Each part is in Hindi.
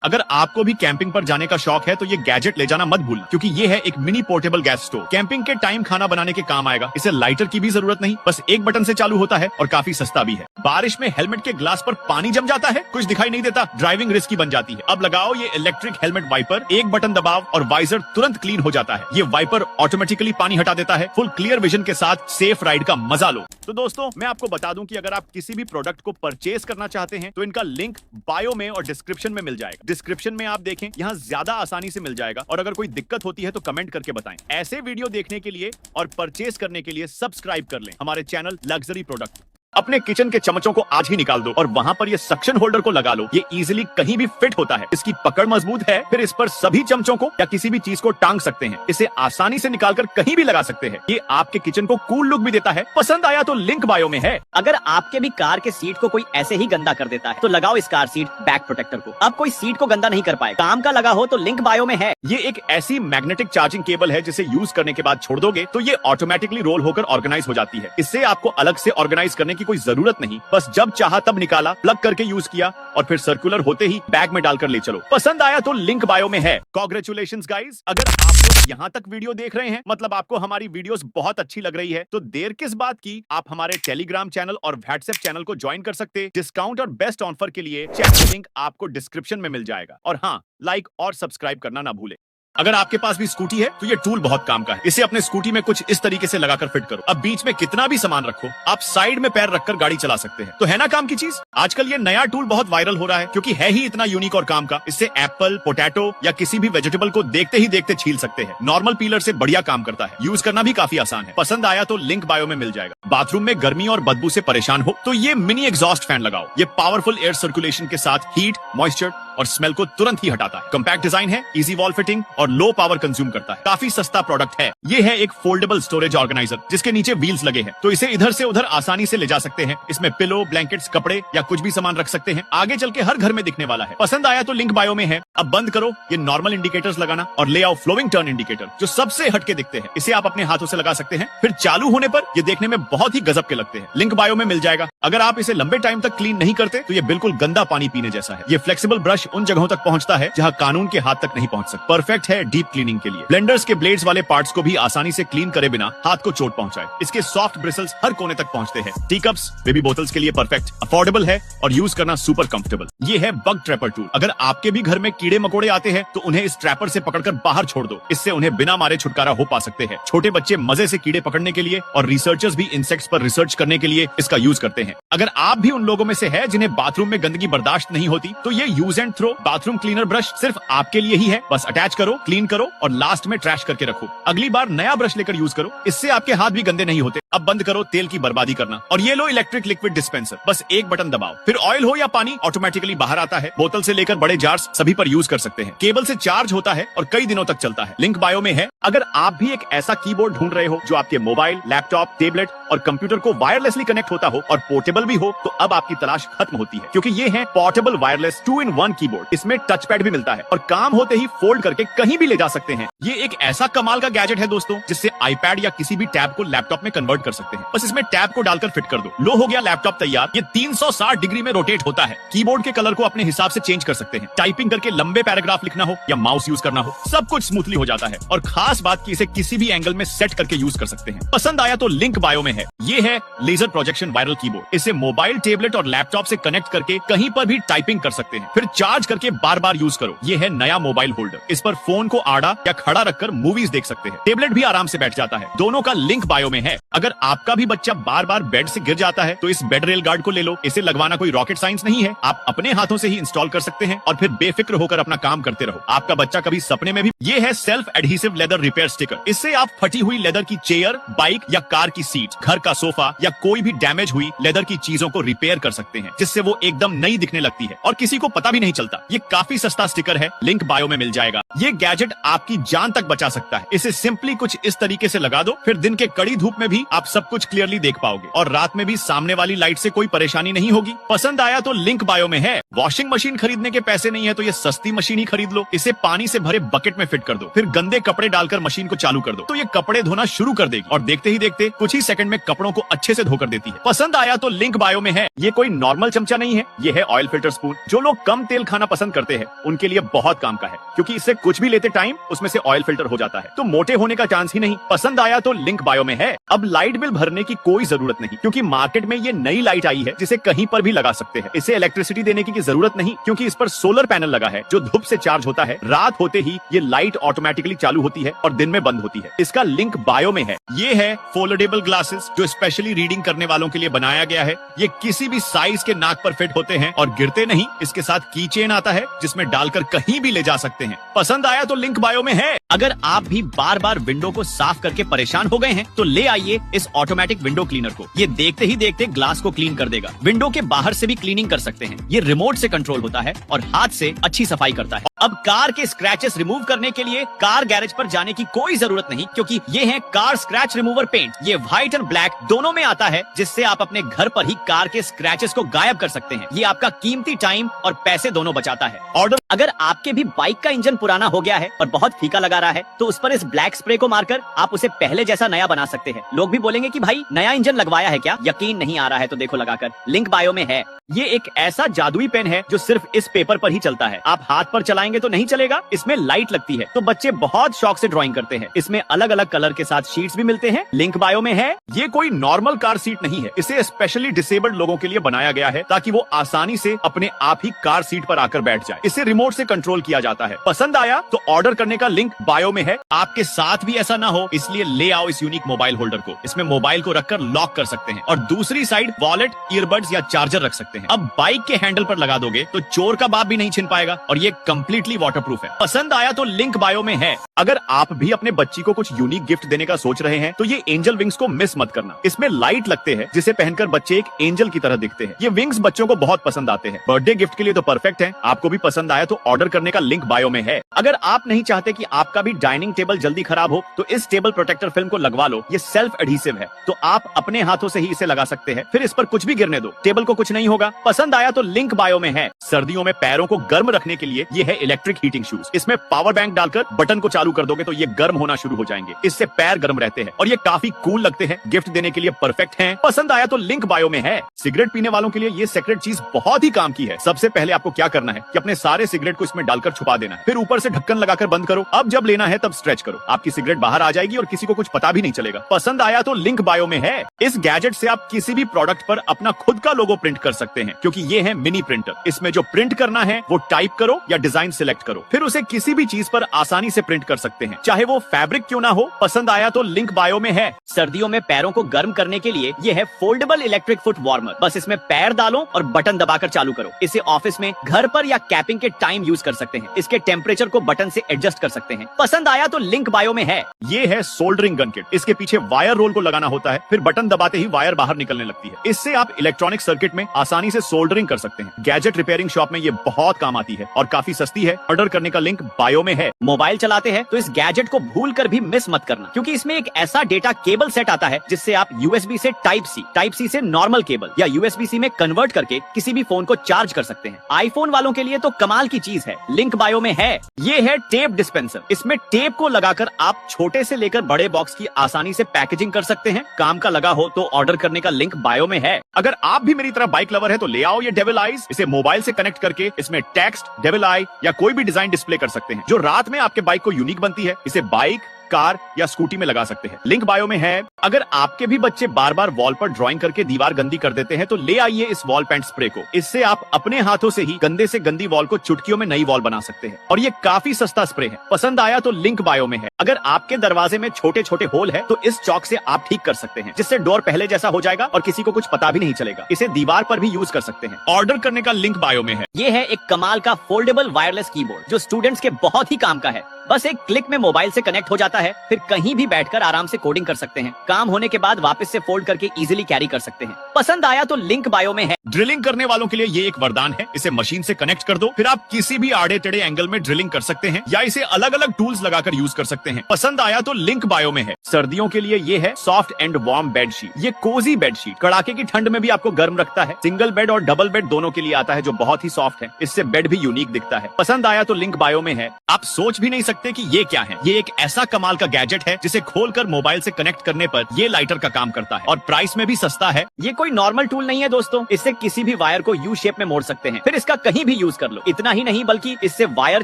अगर आपको भी कैंपिंग पर जाने का शौक है तो ये गैजेट ले जाना मत भूलना, क्योंकि ये है एक mini portable gas stove. Camping के टाइम खाना बनाने के काम आएगा। इसे लाइटर की भी जरूरत नहीं, बस एक बटन से चालू होता है और काफी सस्ता भी है। बारिश में हेलमेट के ग्लास पर पानी जम जाता है, कुछ दिखाई नहीं देता, ड्राइविंग रिस्की बन जाती है। अब लगाओ ये इलेक्ट्रिक हेलमेट वाइपर, एक बटन दबाव और वाइजर तुरंत क्लीन हो जाता है। ये वाइपर ऑटोमेटिकली पानी हटा देता है। फुल क्लियर विजन के साथ सेफ राइड का मजा लो। तो दोस्तों, मैं आपको बता दूं कि अगर आप किसी भी प्रोडक्ट को परचेज करना चाहते हैं तो इनका लिंक बायो में और डिस्क्रिप्शन में मिल जाएगा। डिस्क्रिप्शन में आप देखें, यहाँ ज्यादा आसानी से मिल जाएगा। और अगर कोई दिक्कत होती है तो कमेंट करके बताएं। ऐसे वीडियो देखने के लिए और परचेज करने के लिए सब्सक्राइब कर लें हमारे चैनल लग्जरी प्रोडक्ट। अपने किचन के चम्मचों को आज ही निकाल दो और वहां पर ये सक्शन होल्डर को लगा लो। ये इजीली कहीं भी फिट होता है, इसकी पकड़ मजबूत है। फिर इस पर सभी चमचों को या किसी भी चीज को टांग सकते हैं। इसे आसानी से निकालकर कहीं भी लगा सकते हैं। ये आपके किचन को कूल लुक भी देता है। पसंद आया तो लिंक बायो में है। अगर आपके भी कार के सीट को कोई ऐसे ही गंदा कर देता है तो लगाओ इस कार सीट बैक प्रोटेक्टर को। अब कोई सीट को गंदा नहीं कर पाए। काम का लगा हो तो लिंक बायो में है। ये एक ऐसी मैग्नेटिक चार्जिंग केबल है जिसे यूज करने के बाद छोड़ दोगे तो ये ऑटोमेटिकली रोल होकर ऑर्गेनाइज हो जाती है। इससे आपको अलग से ऑर्गेनाइज करने की कोई जरूरत नहीं, बस जब चाहा तब निकाला, प्लग करके यूज किया और फिर सर्कुलर होते ही बैग में डालकर ले चलो। पसंद आया तो लिंक बायो में है। कांग्रेचुलेशंस गाइस, अगर आप लोग यहाँ तक वीडियो देख रहे हैं मतलब आपको हमारी वीडियोस बहुत अच्छी लग रही है, तो देर किस बात की, आप हमारे टेलीग्राम चैनल और व्हाट्सएप चैनल को ज्वाइन कर सकते। डिस्काउंट और बेस्ट ऑफर के लिए चैनल लिंक आपको डिस्क्रिप्शन में मिल जाएगा। और हाँ, लाइक और सब्सक्राइब करना ना भूले। अगर आपके पास भी स्कूटी है तो ये टूल बहुत काम का है। इसे अपने स्कूटी में कुछ इस तरीके से लगाकर फिट करो। अब बीच में कितना भी सामान रखो, आप साइड में पैर रखकर गाड़ी चला सकते हैं। तो है ना काम की चीज। आजकल ये नया टूल बहुत वायरल हो रहा है क्योंकि है ही इतना यूनिक और काम का। इससे एप्पल, पोटैटो या किसी भी वेजिटेबल को देखते ही देखते छील सकते हैं। नॉर्मल पीलर से बढ़िया काम करता है। यूज करना भी काफी आसान है। पसंद आया तो लिंक बायो में मिल जाएगा। बाथरूम में गर्मी और बदबू से परेशान हो तो ये मिनी एग्जॉस्ट फैन लगाओ। ये पावरफुल एयर सर्कुलेशन के साथ हीट, मॉइस्चर और स्मेल को तुरंत ही हटाता है। कॉम्पैक्ट डिजाइन है, इजी वॉल फिटिंग और लो पावर कंज्यूम करता है। काफी सस्ता प्रोडक्ट है। ये है एक फोल्डेबल स्टोरेज ऑर्गेनाइजर जिसके नीचे व्हील्स लगे हैं, तो इसे इधर से उधर आसानी से ले जा सकते हैं। इसमें पिलो, ब्लैंकेट्स, कपड़े या कुछ भी सामान रख सकते हैं। आगे चल के हर घर में दिखने वाला है। पसंद आया तो लिंक बायो में है। अब बंद करो ये नॉर्मल इंडिकेटर्स लगाना और ले आओ फ्लोइंग टर्न इंडिकेटर जो सबसे हटके दिखते हैं। इसे आप अपने हाथों से लगा सकते हैं। फिर चालू होने पर ये देखने में बहुत ही गजब के लगते हैं। लिंक बायो में मिल जाएगा। अगर आप इसे लंबे टाइम तक क्लीन नहीं करते तो ये बिल्कुल गंदा पानी पीने जैसा है। ये फ्लेक्सिबल ब्रश उन जगहों तक पहुंचता है जहां कानून के हाथ तक नहीं पहुंच सकता। परफेक्ट है डीप क्लीनिंग के लिए। ब्लेंडर्स के ब्लेड्स वाले पार्ट्स को भी आसानी से क्लीन करे बिना हाथ को चोट पहुंचाए। इसके सॉफ्ट ब्रिसल्स हर कोने तक पहुंचते हैं। टी कप्स, बेबी बोतल्स के लिए परफेक्ट, अफोर्डेबल है और यूज करना सुपर कंफर्टेबल। ये है बग ट्रैपर टूल। अगर आपके भी घर में कीड़े मकोड़े आते हैं तो उन्हें इस ट्रैपर से पकड़कर बाहर छोड़ दो। इससे उन्हें बिना मारे छुटकारा हो पा सकते हैं। छोटे बच्चे मजे से कीड़े पकड़ने के लिए और रिसर्चर्स भी इंसेक्ट्स पर रिसर्च करने के लिए इसका यूज करते हैं। अगर आप भी उन लोगों में से है जिन्हें बाथरूम में गंदगी बर्दाश्त नहीं होती तो ये use and throw bathroom cleaner brush सिर्फ आपके लिए ही है। बस अटैच करो, क्लीन करो और लास्ट में ट्रैश करके रखो। अगली बार नया ब्रश लेकर यूज करो। इससे आपके हाथ भी गंदे नहीं होते। अब बंद करो तेल की बर्बादी करना और ये लो इलेक्ट्रिक लिक्विड डिस्पेंसर। बस एक बटन दबाओ, फिर ऑयल हो या पानी ऑटोमेटिकली बाहर आता है। बोतल से लेकर बड़े जार्स सभी पर यूज कर सकते हैं। केबल से चार्ज होता है और कई दिनों तक चलता है। लिंक बायो में है। अगर आप भी एक ऐसा कीबोर्ड ढूंढ रहे हो जो आपके मोबाइल, लैपटॉप, टेबलेट और कंप्यूटर को वायरलेसली कनेक्ट होता हो और पोर्टेबल भी हो, तो अब आपकी तलाश खत्म होती है, क्योंकि ये है पोर्टेबल वायरलेस 2-in-1 कीबोर्ड। इसमें टच पैड भी मिलता है और काम होते ही फोल्ड करके कहीं भी ले जा सकते हैं। ये एक ऐसा कमाल का गैजेट है दोस्तों जिससे आईपैड या किसी भी टैब को लैपटॉप में कन्वर्ट कर सकते हैं। बस इसमें टैब को डालकर फिट कर दो, लो हो गया लैपटॉप तैयार। ये 360 डिग्री में रोटेट होता है। कीबोर्ड के कलर को अपने हिसाब से चेंज कर सकते हैं। टाइपिंग करके लंबे पैराग्राफ लिखना हो या माउस यूज करना हो, सब कुछ स्मूथली हो जाता है। और खास बात की इसे किसी भी एंगल में सेट करके यूज कर सकते हैं। पसंद आया तो लिंक बायो में है। ये है लेजर प्रोजेक्शन वायरल कीबोर्ड। इसे मोबाइल, टेबलेट और लैपटॉप से कनेक्ट करके कहीं पर भी टाइपिंग कर सकते हैं। फिर चार्ज करके बार बार यूज करो। ये है नया मोबाइल होल्डर। इस पर फोन को आड़ा या खड़ा रखकर मूवीज देख सकते हैं। टेबलेट भी आराम से बैठ जाता है। दोनों का लिंक बायो में है। अगर आपका भी बच्चा बार बार बेड से गिर जाता है तो इस बेड रेल गार्ड को ले लो। इसे लगवाना कोई रॉकेट साइंस नहीं है। आप अपने हाथों से ही इंस्टॉल कर सकते हैं और फिर बेफिक्र होकर अपना काम करते रहो। आपका बच्चा कभी सपने में भी। ये है self adhesive leather repair sticker. इससे आप फटी हुई लेदर की चेयर, बाइक या कार की सीट, घर का सोफा या कोई भी डैमेज हुई लेदर की चीजों को रिपेयर कर सकते हैं, जिससे वो एकदम नई दिखने लगती है और किसी को पता भी नहीं चलता। ये काफी सस्ता स्टिकर है। लिंक बायो में मिल जाएगा। ये गैजेट आपकी जान तक बचा सकता है। इसे सिंपली कुछ इस तरीके से लगा दो, फिर दिन के कड़ी धूप में भी आप आप सब कुछ क्लियरली देख पाओगे और रात में भी सामने वाली लाइट से कोई परेशानी नहीं होगी। पसंद आया तो लिंक बायो में है। वॉशिंग मशीन खरीदने के पैसे नहीं है तो ये सस्ती मशीन ही खरीद लो। इसे पानी से भरे बकेट में फिट कर दो, फिर गंदे कपड़े डालकर मशीन को चालू कर दो तो ये कपड़े धोना शुरू कर देगी और देखते ही देखते कुछ ही सेकंड में कपड़ों को अच्छे से धोकर देती है। पसंद आया तो लिंक बायो में है। ये कोई नॉर्मल चमचा नहीं है, ये है ऑयल फिल्टर स्पून। जो लोग कम तेल खाना पसंद करते हैं उनके लिए बहुत काम का है, क्योंकि इससे कुछ भी लेते टाइम उसमें से ऑयल फिल्टर हो जाता है, तो मोटे होने का चांस ही नहीं। पसंद आया तो लिंक बायो में है। अब लाइट बिल भरने की कोई जरूरत नहीं, क्योंकि मार्केट में ये नई लाइट आई है जिसे कहीं पर भी लगा सकते हैं। इसे इलेक्ट्रिसिटी देने की जरूरत नहीं, क्योंकि इस पर सोलर पैनल लगा है जो धूप से चार्ज होता है। रात होते ही ये लाइट ऑटोमेटिकली चालू होती है और दिन में बंद होती है। इसका लिंक बायो में है। ये है फोल्डेबल ग्लासेस, जो स्पेशली रीडिंग करने वालों के लिए बनाया गया है। ये किसी भी साइज के नाक पर फिट होते हैं और गिरते नहीं। इसके साथ की चेन आता है जिसमें डालकर कहीं भी ले जा सकते हैं। पसंद आया तो लिंक बायो में है। अगर आप भी बार बार विंडो को साफ करके परेशान हो गए हैं तो ले आइए इस ऑटोमेटिक विंडो क्लीनर को। ये देखते ही देखते ग्लास को क्लीन कर देगा। विंडो के बाहर से भी क्लीनिंग कर सकते हैं। ये रिमोट से कंट्रोल होता है और हाथ से अच्छी सफाई करता है। अब कार के स्क्रैचेस रिमूव करने के लिए कार गैरेज पर जाने की कोई जरूरत नहीं, क्योंकि ये है कार स्क्रैच रिमूवर पेंट। ये व्हाइट और ब्लैक दोनों में आता है, जिससे आप अपने घर पर ही कार के स्क्रैचेस को गायब कर सकते हैं। ये आपका कीमती टाइम और पैसे दोनों बचाता है। ऑर्डर अगर आपके भी बाइक का इंजन पुराना हो गया है और बहुत फीका लगा रहा है तो उस पर इस ब्लैक स्प्रे को मारकर आप उसे पहले जैसा नया बना सकते हैं। लोग भी बोलेंगे कि भाई नया इंजन लगवाया है क्या? यकीन नहीं आ रहा है तो देखो लगाकर, लिंक बायो में है। ये एक ऐसा जादुई पेन है जो सिर्फ इस पेपर पर ही चलता है। आप हाथ पर चलाएंगे तो नहीं चलेगा, इसमें लाइट लगती है, तो बच्चे बहुत शौक से ड्राइंग करते हैं। इसमें अलग अलग कलर के साथ शीट्स भी मिलते हैं। लिंक बायो में है। ये कोई नॉर्मल कार सीट नहीं है, इसे स्पेशली डिसेबल्ड लोगों के लिए बनाया गया है ताकि वो आसानी से अपने आप ही कार सीट पर आकर बैठ जाए। इसे रिमोट से कंट्रोल किया जाता है। पसंद आया तो ऑर्डर करने का लिंक बायो में है। आपके साथ भी ऐसा ना हो इसलिए ले आओ इस यूनिक मोबाइल होल्डर को। इसमें मोबाइल को रखकर लॉक कर सकते हैं और दूसरी साइड वॉलेट, ईयरबड्स या चार्जर रख सकते हैं। अब बाइक के हैंडल पर लगा दोगे तो चोर का बाप भी नहीं छिन पाएगा और ये कम्प्लीटली वाटरप्रूफ है। पसंद आया तो लिंक बायो में है। अगर आप भी अपने बच्ची को कुछ यूनिक गिफ्ट देने का सोच रहे हैं तो ये एंजल विंग्स को मिस मत करना। इसमें लाइट लगते हैं जिसे पहनकर बच्चे एक एंजल की तरह दिखते हैं। ये विंग्स बच्चों को बहुत पसंद आते हैं। बर्थडे गिफ्ट के लिए तो परफेक्ट है। आपको भी पसंद आया तो ऑर्डर करने का लिंक बायो में है। अगर आप नहीं चाहते कि आपका भी डाइनिंग टेबल जल्दी खराब हो तो इस टेबल प्रोटेक्टर फिल्म को लगवा लो। ये सेल्फ एडहेसिव है, तो आप अपने हाथों से ही इसे लगा सकते हैं। फिर इस पर कुछ भी गिरने दो, टेबल को कुछ नहीं होगा। पसंद आया तो लिंक बायो में है। सर्दियों में पैरों को गर्म रखने के लिए ये है इलेक्ट्रिक हीटिंग शूज। इसमें पावर बैंक डालकर बटन को चालू कर दोगे तो ये गर्म होना शुरू हो जाएंगे। इससे पैर गर्म रहते हैं और ये काफी कूल लगते हैं। गिफ्ट देने के लिए परफेक्ट हैं। पसंद आया तो लिंक बायो में है। सिगरेट पीने वालों के लिए ये सीक्रेट चीज बहुत ही काम की है। सबसे पहले आपको क्या करना है कि अपने सारे सिगरेट को इसमें डालकर छुपा देना है, फिर ऊपर से ढक्कन लगाकर बंद करो। अब जब लेना है तब स्ट्रेच करो, आपकी सिगरेट बाहर आ जाएगी और किसी को कुछ पता भी नहीं चलेगा। पसंद आया तो लिंक बायो में है। इस गैजेट से आप किसी भी प्रोडक्ट पर अपना खुद का लोगो प्रिंट कर सकते हैं, क्योंकि ये है मिनी प्रिंटर। इसमें जो प्रिंट करना है वो टाइप करो या डिजाइन सिलेक्ट करो, फिर उसे किसी भी चीज पर आसानी से प्रिंट कर सकते हैं, चाहे वो फैब्रिक क्यों ना हो। पसंद आया तो लिंक बायो में है। सर्दियों में पैरों को गर्म करने के लिए ये है फोल्डेबल इलेक्ट्रिक फुट वार्मर। बस इसमें पैर डालो और बटन दबाकर चालू करो। इसे ऑफिस में, घर पर या कैपिंग के टाइम यूज कर सकते हैं। इसके टेम्परेचर को बटन से एडजस्ट कर सकते हैं। पसंद आया तो लिंक बायो में है। ये है सोल्डरिंग गन किट। इसके पीछे वायर रोल को लगाना होता है, फिर बटन दबाते ही वायर बाहर निकलने लगती है। इससे आप इलेक्ट्रॉनिक सर्किट में आसानी से सोल्डरिंग कर सकते हैं। गैजेट रिपेयरिंग शॉप में ये बहुत काम आती है और काफी सस्ती है। ऑर्डर करने का लिंक बायो में है। मोबाइल चलाते हैं तो इस गैजेट को भूल कर भी मिस मत करना, क्योंकि इसमें एक ऐसा डेटा केबल सेट आता है जिससे आप यूएसबी से टाइप सी से नॉर्मल केबल या यूएसबी-C में कन्वर्ट करके किसी भी फोन को चार्ज कर सकते हैं। आईफोन वालों के लिए तो कमाल की चीज है। लिंक बायो में है। ये है टेप डिस्पेंसर। इसमें टेप को लगाकर आप छोटे से लेकर बड़े बॉक्स की आसानी से पैकेजिंग कर सकते हैं। काम का लगा हो तो ऑर्डर करने का लिंक बायो में है। अगर आप भी मेरी तरह बाइक लवर है तो ले आओ ये डेविल आईज। इसे मोबाइल से कनेक्ट करके इसमें टेक्स्ट, डेविल आई या कोई भी डिजाइन डिस्प्ले कर सकते हैं, जो रात में आपके बाइक को यूनिक बनती है। इसे बाइक, कार या स्कूटी में लगा सकते हैं। लिंक बायो में है। अगर आपके भी बच्चे बार बार वॉल पर ड्राइंग करके दीवार गंदी कर देते हैं तो ले आइए इस वॉल पेंट स्प्रे को। इससे आप अपने हाथों से ही गंदे से गंदी वॉल को चुटकियों में नई वॉल बना सकते हैं और ये काफी सस्ता स्प्रे है। पसंद आया तो लिंक बायो में है। अगर आपके दरवाजे में छोटे छोटे होल है तो इस चौक से आप ठीक कर सकते हैं, जिससे डोर पहले जैसा हो जाएगा और किसी को कुछ पता भी नहीं चलेगा। इसे दीवार पर भी यूज कर सकते हैं। ऑर्डर करने का लिंक बायो में है। ये है एक कमाल का फोल्डेबल वायरलेस कीबोर्ड जो स्टूडेंट्स के बहुत ही काम का है। बस एक क्लिक में मोबाइल से कनेक्ट हो जाता है, फिर कहीं भी बैठकर आराम से कोडिंग कर सकते हैं। काम होने के बाद वापस से फोल्ड करके इजीली कैरी कर सकते हैं। पसंद आया तो लिंक बायो में है। ड्रिलिंग करने वालों के लिए ये एक वरदान है। इसे मशीन से कनेक्ट कर दो, फिर आप किसी भी आड़े टेढ़े एंगल में ड्रिलिंग कर सकते हैं या इसे अलग अलग टूल्स लगाकर यूज कर सकते हैं। पसंद आया तो लिंक बायो में है। सर्दियों के लिए ये है सॉफ्ट एंड वार्म बेडशीट। ये कोजी बेडशीट कड़ाके की ठंड में भी आपको गर्म रखता है। सिंगल बेड और डबल बेड दोनों के लिए आता है, जो बहुत ही सॉफ्ट है। इससे बेड भी यूनिक दिखता है। पसंद आया तो लिंक बायो में है। आप सोच भी नहीं सकते कि ये क्या है। ये एक ऐसा कमाल का गैजेट है जिसे खोलकर मोबाइल से कनेक्ट करने पर ये लाइटर का काम करता है और प्राइस में भी सस्ता है। ये कोई नॉर्मल टूल नहीं है दोस्तों, इससे किसी भी वायर को यू शेप में मोड़ सकते हैं, फिर इसका कहीं भी यूज कर लो। इतना ही नहीं बल्कि इससे वायर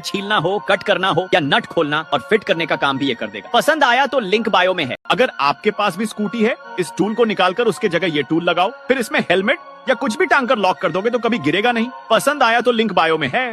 छीलना हो, कट करना हो या नट खोलना और फिट करने का काम भी ये कर देगा। पसंद आया तो लिंक बायो में है। अगर आपके पास भी स्कूटी है, इस टूल को निकालकर उसके जगह ये टूल लगाओ, फिर इसमें हेलमेट या कुछ भी टांग कर लॉक कर दोगे तो कभी गिरेगा नहीं। पसंद आया तो लिंक बायो में है।